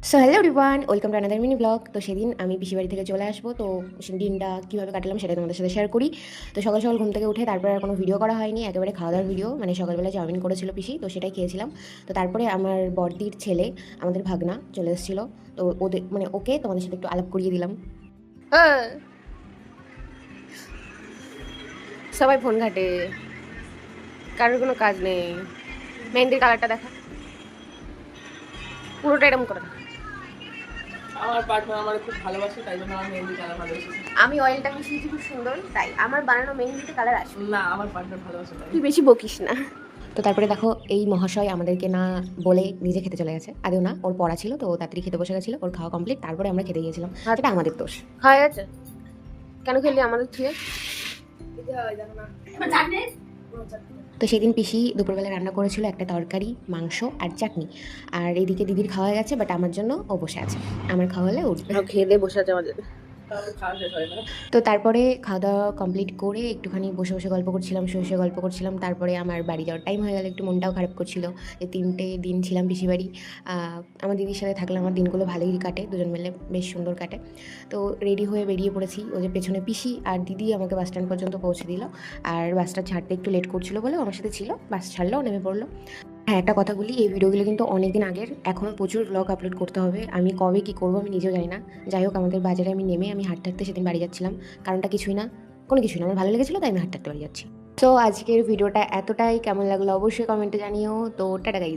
So hello everyone, welcome to another mini blog. তো সেদিন আমি পিসি বাড়ি থেকে চলে আসবো, তো সেই দিনটা কীভাবে কাটালাম সেটা তোমাদের সাথে শেয়ার করি। তো সকাল সকাল ঘুম থেকে উঠে তারপরে আর কোনো ভিডিও করা হয়নি, একেবারে খাওয়া দাওয়ার ভিডিও, মানে সকালবেলা চাউমিন করেছিল পিসি, তো সেটাই খেয়েছিলাম। তো তারপরে আমার বড়দির ছেলে, আমাদের ভাগনা চলে এসেছিলো। তো ওদের মানে ওকে তোমাদের সাথে একটু আলাপ করিয়ে দিলাম। হ্যাঁ, সবাই ফোন ঘাটে, কারোর কোনো কাজ নেই। মেহেন্দির কালারটা দেখা, পুরোটা এরকম করে দেখা। আমার পার্টনার আমার খুব ভালোবাসে, তাই জন্য আমার মেহেন্দি কালার ভালোবাসে। আমি অয়েলটা মিশিয়েছি খুব সুন্দর, তাই আমার বানানো মেহেন্দিতে কালার আসবে না, আমার পার্টনার ভালোবাসে তাই। তুই বেশি বকিস না। তো তারপরে দেখো এই মহাশয় আমাদেরকে না বলে নিজে খেতে চলে গেছে। আদেও না, ওর পড়া ছিল তো ও তাড়াতাড়ি খেতে বসে গেছিলো, ওর খাওয়া কমপ্লিট, তারপরে আমরা খেতে গিয়েছিলাম। এটা আমাদের দোষ। খাওয়া গেছে কেন খেলি আমাদের থুয়ে? তো সেদিন পিসি দুপুরবেলা রান্না করেছিল একটা তরকারি, মাংস আর চাটনি। আর এদিকে দিদির খাওয়া গেছে, বাট আমার জন্য ও বসে আছে। আমার খাওয়া হলে উঠবে। খেয়ে দিয়ে বসে আছে আমাদের। তাহলে খাওয়া শেষ হয় না। তো তারপরে খাওয়া দাওয়া কমপ্লিট করে একটুখানি বসে বসে গল্প করছিলাম, শুয়ে শুয়ে গল্প করছিলাম। তারপরে আমার বাড়ি যাওয়ার টাইম হয়ে গেল, একটু মনটাও খারাপ করছিল যে 3টে দিন ছিলাম পিসি বাড়ি। আমার দিদির সাথে থাকলে আমার দিনগুলো ভালোই কাটে, দুজন মিলে বেশ সুন্দর কাটে। তো রেডি হয়ে বেরিয়ে পড়েছি। ওই যে পেছনে পিসি আর দিদি আমাকে বাস স্ট্যান্ড পর্যন্ত পৌঁছে দিল। আর বাসটা ছাড়তে একটু লেট করছিল বলে আমার সাথে ছিল, বাস ছাড়লো, নেমে পড়লো। হ্যাঁ, একটা কথা বলি, এই ভিডিওগুলো কিন্তু অনেক দিন আগের, এখনও প্রচুর ব্লগ আপলোড করতে হবে। আমি কবে কী করবো আমি নিজেও জানি না। যাই হোক, আমাদের বাজারে আমি নেমে আমি হাঁটতে হাঁটতে সেদিন বাড়ি যাচ্ছিলাম। কারণটা কিছুই না, কোনো কিছুই না, আমার ভালো লেগেছিলো তাই আমি হাঁটতে হাঁটতে বাড়ি যাচ্ছি। তো আজকের ভিডিওটা এতটাই, কেমন লাগলো অবশ্যই কমেন্টে জানিও। তো টাটা গাইস।